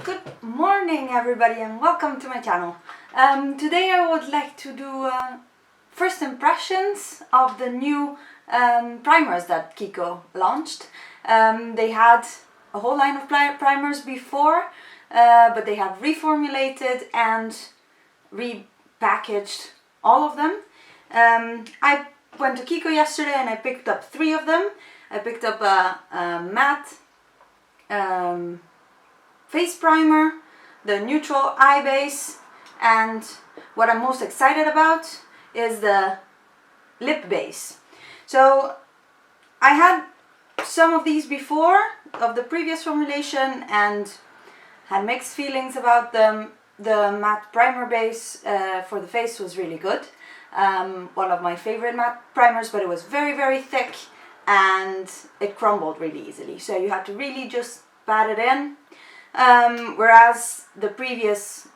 Good morning everybody and welcome to my channel. Today I would like to do first impressions of the new primers that Kiko launched. They had a whole line of primers before, but they have reformulated and repackaged all of them. I went to Kiko yesterday and I picked up 3 of them. I picked up a matte face primer, the neutral eye base, and what I'm most excited about is the lip base. So I had some of these before, of the previous formulation, and had mixed feelings about them. The matte primer base for the face was really good. One of my favorite matte primers, but it was very thick and it crumbled really easily. So you had to really just pat it in. Whereas the previous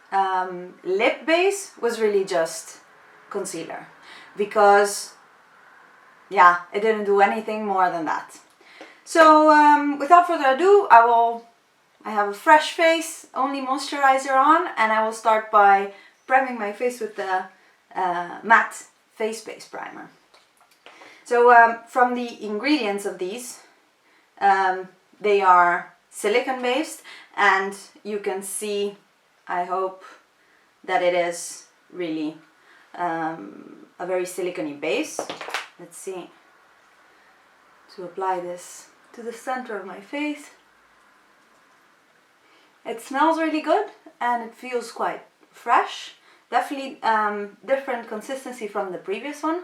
lip base was really just concealer, because yeah, it didn't do anything more than that. So without further ado, I have a fresh face, only moisturizer on, and I will start by priming my face with the matte face base primer. So from the ingredients of these, they are silicone based, and you can see, I hope, that it is really a very silicone base. Let's see, to apply this to the center of my face. It smells really good and it feels quite fresh. Definitely different consistency from the previous one.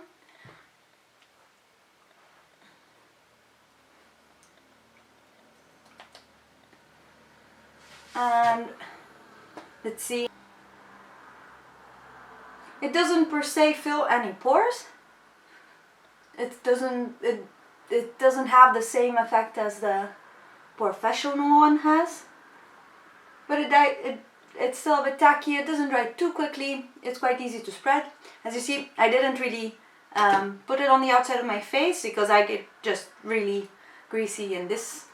And let's see, it doesn't per se fill any pores. It doesn't have the same effect as the professional one has, but it's still a bit tacky. It doesn't dry too quickly. It's quite easy to spread. As you see, I didn't really put it on the outside of my face because I get just really greasy in this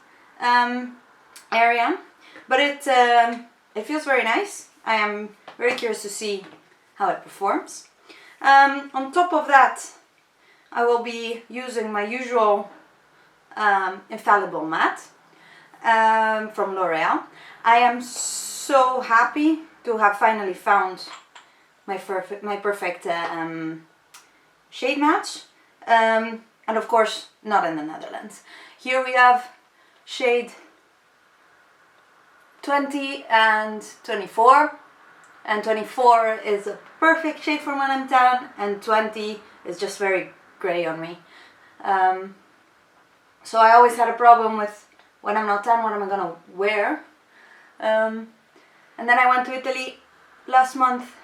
area. But it feels very nice. I am very curious to see how it performs. On top of that, I will be using my usual infallible matte from L'Oreal. I am so happy to have finally found my perfect shade match, and of course not in the Netherlands. Here we have shade 20 and 24, and 24 is a perfect shade for when I'm tan, and 20 is just very grey on me. So I always had a problem with, when I'm not tan, what am I gonna wear? And then I went to Italy last month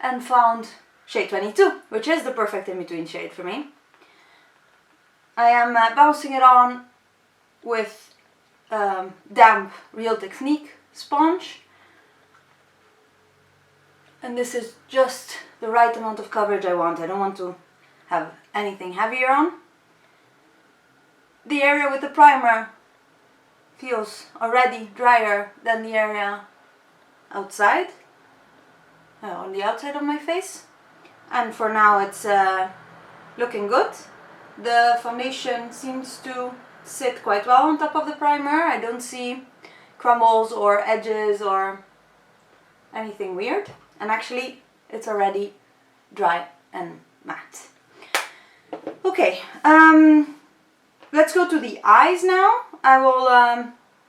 and found shade 22, which is the perfect in-between shade for me. I am bouncing it on with damp Real Technique sponge, and this is just the right amount of coverage I want. I don't want to have anything heavier on. The area with the primer feels already drier than the area outside, on the outside of my face, and for now it's looking good. The foundation seems to sit quite well on top of the primer. I don't see crumbles or edges or anything weird, and actually it's already dry and matte. Okay, let's go to the eyes now. I will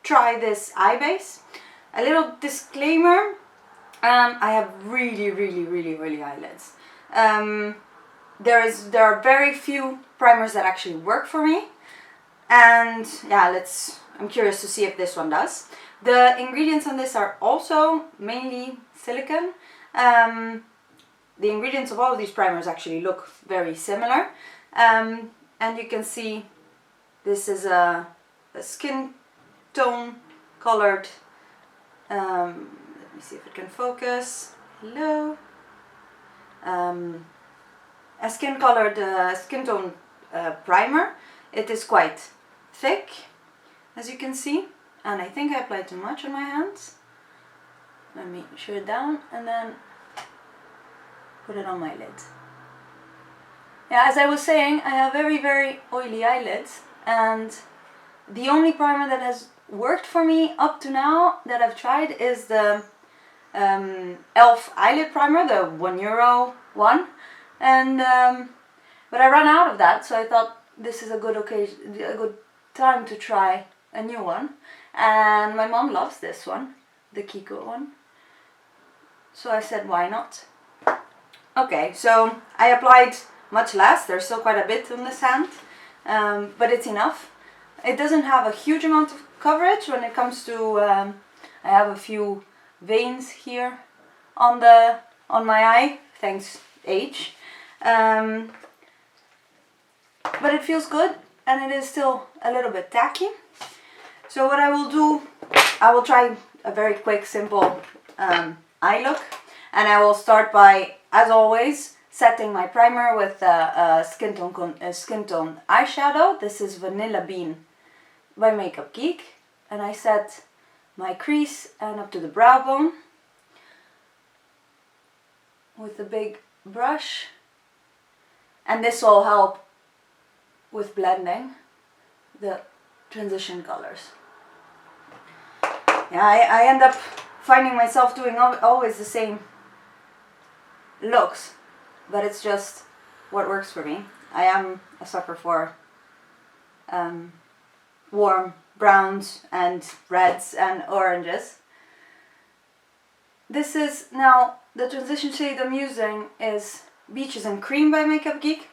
try this eye base. A little disclaimer, I have really eyelids. There are very few primers that actually work for me. And yeah, I'm curious to see if this one does. The ingredients on this are also mainly silicone. The ingredients of all of these primers actually look very similar. And you can see this is a skin tone colored, let me see if it can focus. Hello. A skin tone primer. It is quite thick, as you can see, and I think I applied too much on my hands. Let me shade it down and then put it on my lid. Yeah, as I was saying, I have very, very oily eyelids, and the only primer that has worked for me up to now that I've tried is the e.l.f. eyelid primer, the €1 one, and but I ran out of that, so I thought this is a good occasion, a good time to try a new one. And my mom loves this one, the Kiko one, so I said why not. Okay, so I applied much less. There's still quite a bit on this hand, but it's enough. It doesn't have a huge amount of coverage when it comes to. I have a few veins here on my eye, thanks age, but it feels good and it is still a little bit tacky. So what I will do, I will try a very quick, simple eye look, and I will start by, as always, setting my primer with a skin tone eyeshadow. This is Vanilla Bean by Makeup Geek, and I set my crease and up to the brow bone with a big brush, and this will help with blending the transition colors. Yeah, I end up finding myself doing always the same looks, but it's just what works for me. I am a sucker for warm browns and reds and oranges. This is now the transition shade I'm using is Beaches and Cream by Makeup Geek.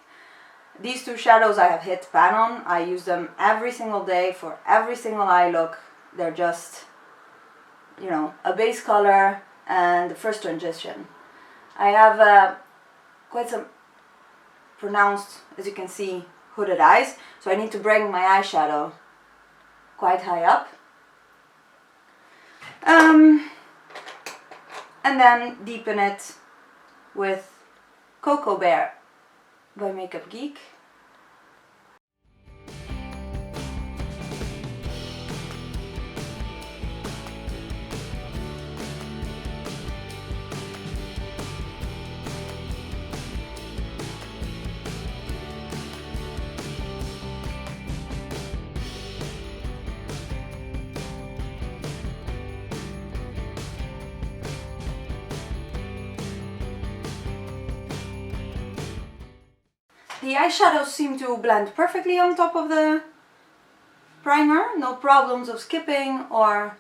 These two shadows I have hit pan on. I use them every single day for every single eye look. They're just, you know, a base color and the first transition. I have quite some pronounced, as you can see, hooded eyes, so I need to bring my eyeshadow quite high up. And then deepen it with Cocoa Bear by Makeup Geek. The eyeshadows seem to blend perfectly on top of the primer, no problems of skipping or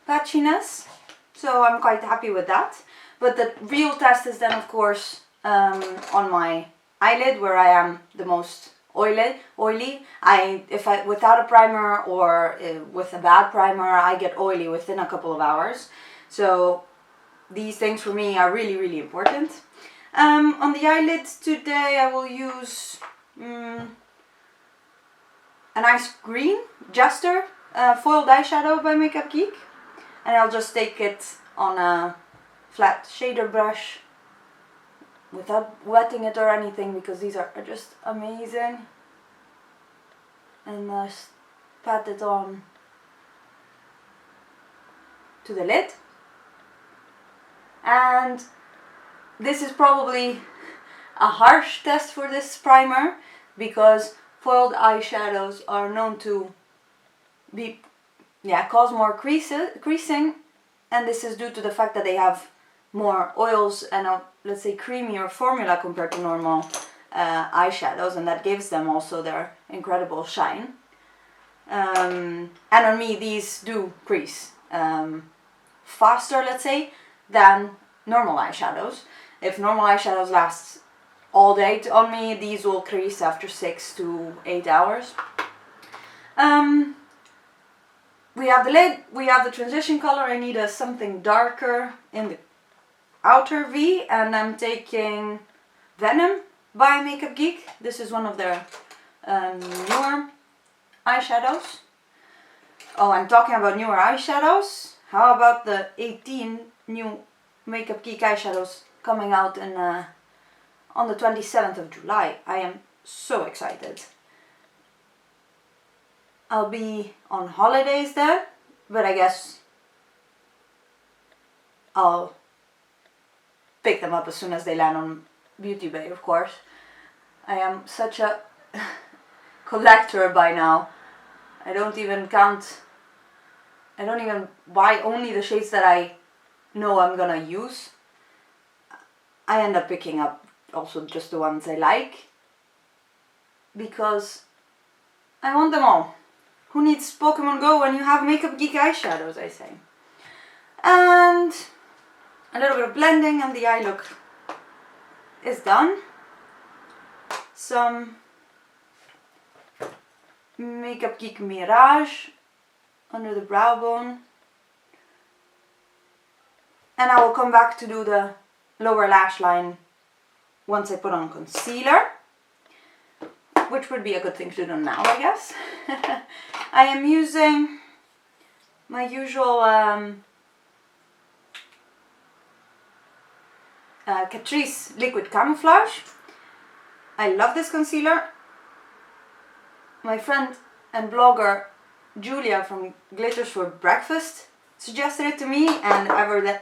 patchiness, so I'm quite happy with that. But the real test is then, of course, on my eyelid, where I am the most oily. Without a primer or with a bad primer, I get oily within a couple of hours. So these things for me are really, really important. On the eyelids today I will use a nice green Jester foiled eyeshadow by Makeup Geek, and I'll just take it on a flat shader brush without wetting it or anything, because these are just amazing, and just pat it on to the lid. And this is probably a harsh test for this primer, because foiled eyeshadows are known to cause more creasing, and this is due to the fact that they have more oils and a, let's say, creamier formula compared to normal eyeshadows, and that gives them also their incredible shine. And on me, these do crease faster, let's say, than normal eyeshadows. If normal eyeshadows last all day on me, these will crease after 6 to 8 hours. We have the lid, we have the transition color. I need something darker in the outer V, and I'm taking Venom by Makeup Geek. This is one of their newer eyeshadows. Oh, I'm talking about newer eyeshadows. How about the 18 new Makeup Geek eyeshadows coming out on the 27th of July. I am so excited. I'll be on holidays then, but I guess I'll pick them up as soon as they land on Beauty Bay, of course. I am such a collector by now. I don't even buy only the shades that I know I'm gonna use. I end up picking up also just the ones I like, because I want them all. Who needs Pokemon Go when you have Makeup Geek eyeshadows, I say. And a little bit of blending and the eye look is done. Some Makeup Geek Mirage under the brow bone. And I will come back to do the lower lash line once I put on concealer, which would be a good thing to do now, I guess. I am using my usual Catrice Liquid Camouflage. I love this concealer. My friend and blogger Julia from Glitters for Breakfast suggested it to me, and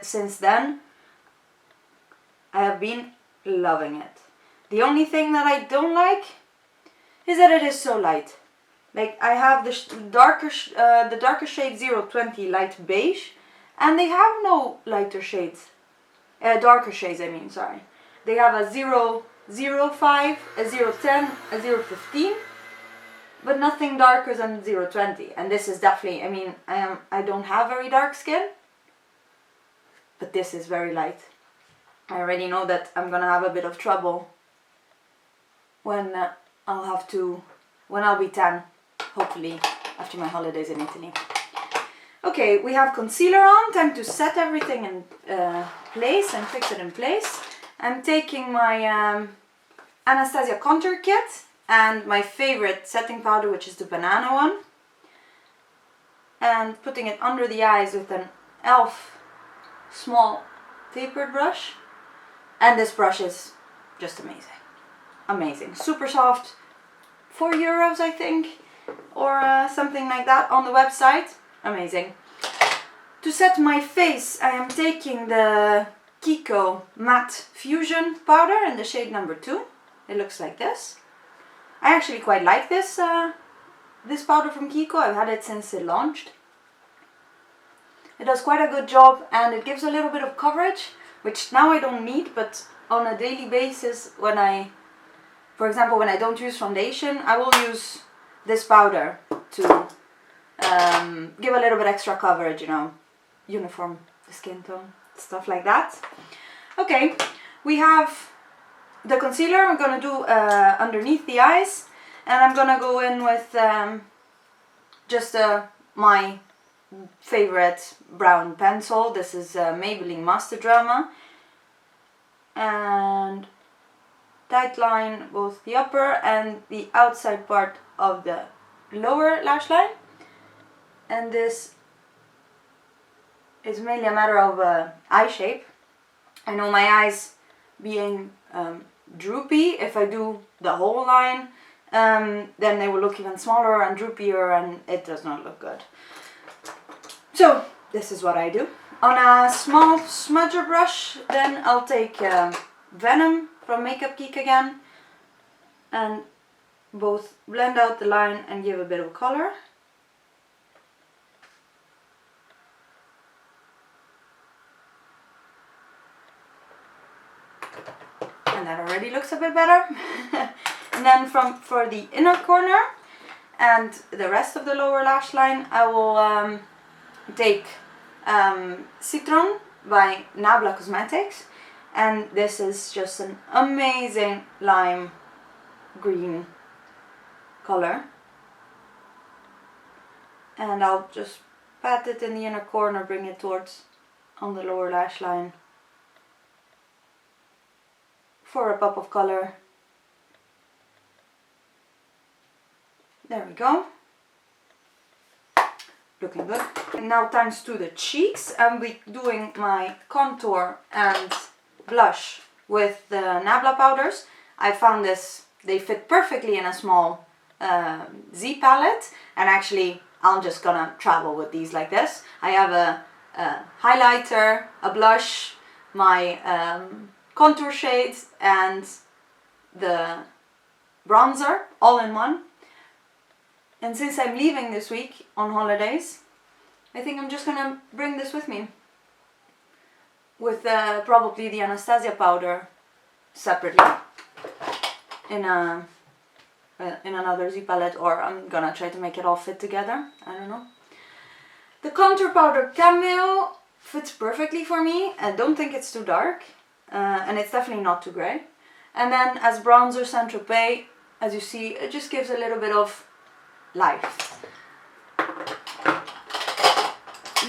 since then I have been loving it. The only thing that I don't like is that it is so light. Like, I have the darker shade 020 light beige, and they have no lighter shades, darker shades I mean, sorry. They have a 005, a 010, a 015, but nothing darker than 020. And this is definitely, I mean, I don't have very dark skin, but this is very light. I already know that I'm gonna have a bit of trouble when I'll be tan, hopefully after my holidays in Italy. Okay, we have concealer on. Time to set everything in place and fix it in place. I'm taking my Anastasia contour kit and my favorite setting powder, which is the banana one, and putting it under the eyes with an e.l.f. small tapered brush. And this brush is just amazing. Amazing. Super soft. €4 I think, or something like that on the website. Amazing. To set my face, I am taking the Kiko Matte Fusion powder in the shade number 2. It looks like this. I actually quite like this powder from Kiko. I've had it since it launched. It does quite a good job, and it gives a little bit of coverage, which now I don't need, but on a daily basis, for example, when I don't use foundation, I will use this powder to give a little bit extra coverage, you know, uniform the skin tone, stuff like that. Okay, we have the concealer I'm gonna do underneath the eyes, and I'm gonna go in with just my favorite brown pencil. This is Maybelline Master Drama, and tight line both the upper and the outside part of the lower lash line. And this is mainly a matter of eye shape. I know my eyes being droopy, if I do the whole line, then they will look even smaller and droopier, and it does not look good. So this is what I do. On a small smudger brush, then I'll take Venom from Makeup Geek again, and both blend out the line and give a bit of color. And that already looks a bit better. And then for the inner corner and the rest of the lower lash line, I will take Citron by Nabla Cosmetics, and this is just an amazing lime green color, and I'll just pat it in the inner corner, bring it towards on the lower lash line for a pop of color. There we go. Looking good. And now times to the cheeks. I'll be doing my contour and blush with the Nabla powders. I found they fit perfectly in a small Z palette, and actually I'm just gonna travel with these like this. I have highlighter, a blush, my contour shades, and the bronzer all in one. And since I'm leaving this week on holidays, I think I'm just gonna bring this with me, with probably the Anastasia powder separately in another Z palette, or I'm gonna try to make it all fit together. I don't know. The contour powder Cameo fits perfectly for me. I don't think it's too dark, and it's definitely not too grey. And then as bronzer, Saint Tropez, as you see, it just gives a little bit of life.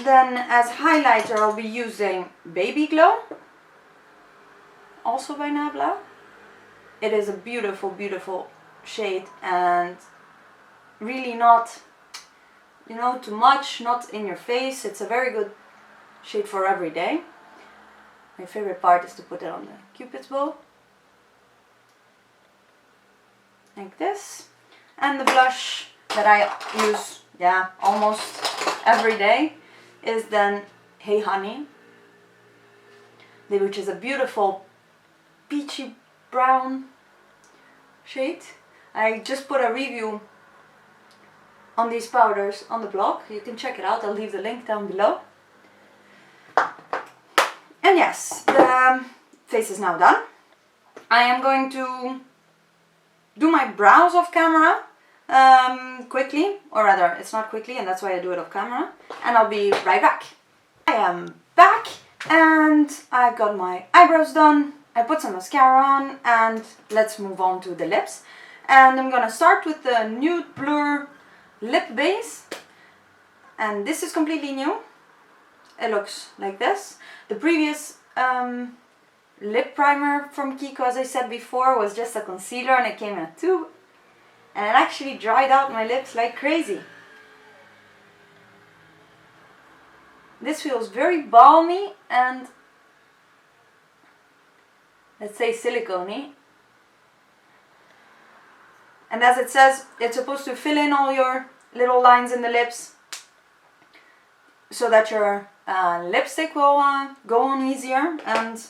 Then as highlighter, I'll be using Baby Glow, also by Nabla. It is a beautiful, beautiful shade, and really not, you know, too much, not in your face. It's a very good shade for every day. My favorite part is to put it on the Cupid's bow, like this. And the blush that I use, yeah, almost every day is then Hey Honey, which is a beautiful peachy brown shade. I just put a review on these powders on the blog. You can check it out. I'll leave the link down below. And yes, the face is now done. I am going to do my brows off camera quickly, or rather it's not quickly, and that's why I do it off camera, and I'll be right back. I am back and I've got my eyebrows done. I put some mascara on, and let's move on to the lips. And I'm gonna start with the Nude Blur lip base, and this is completely new. It looks like this. The previous lip primer from Kiko, as I said before, was just a concealer, and it came in a tube, and it actually dried out my lips like crazy. This feels very balmy and, let's say, silicone-y. And as it says, it's supposed to fill in all your little lines in the lips so that your lipstick will go on easier and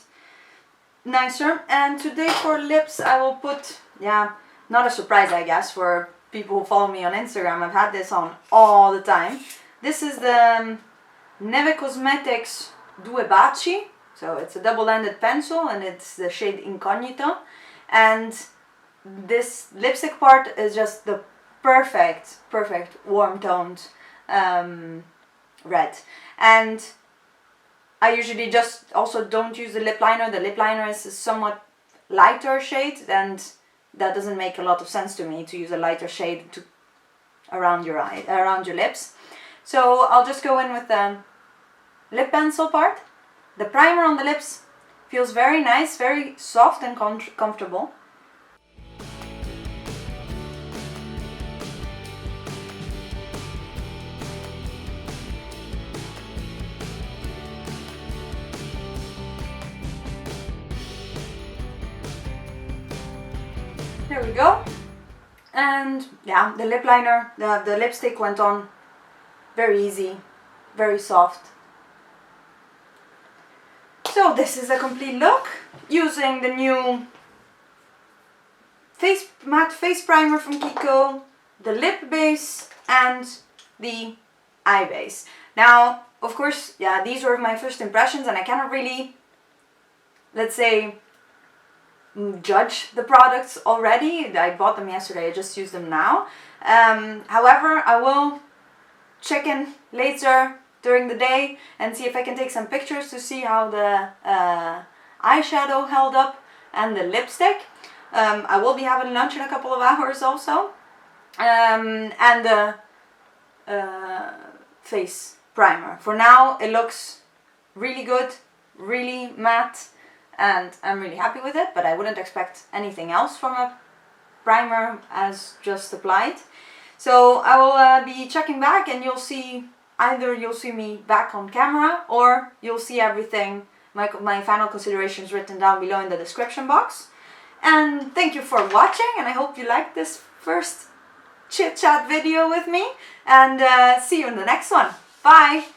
nicer. And today for lips I will put, yeah, not a surprise I guess for people who follow me on Instagram, I've had this on all the time. This is the Neve Cosmetics Due Baci. So it's a double-ended pencil, and it's the shade Incognito. And this lipstick part is just the perfect warm-toned red. And I usually just also don't use the lip liner. The lip liner is a somewhat lighter shade, and that doesn't make a lot of sense to me to use a lighter shade around your eye, around your lips. So I'll just go in with the lip pencil part. The primer on the lips feels very nice, very soft and comfortable. There we go. And yeah, the lip liner, the lipstick went on very easy, very soft. So this is a complete look using the new matte face primer from Kiko, the lip base, and the eye base. Now, of course, yeah, these were my first impressions, and I cannot really, let's say, judge the products already. I bought them yesterday, I just use them now. However, I will check in later during the day and see if I can take some pictures to see how the eyeshadow held up and the lipstick. I will be having lunch in a couple of hours also. And the face primer. For now it looks really good, really matte, and I'm really happy with it, but I wouldn't expect anything else from a primer as just applied. So I will be checking back, and you'll see, either you'll see me back on camera, or you'll see everything, my final considerations written down below in the description box. And thank you for watching, and I hope you liked this first chit chat video with me, and see you in the next one. Bye!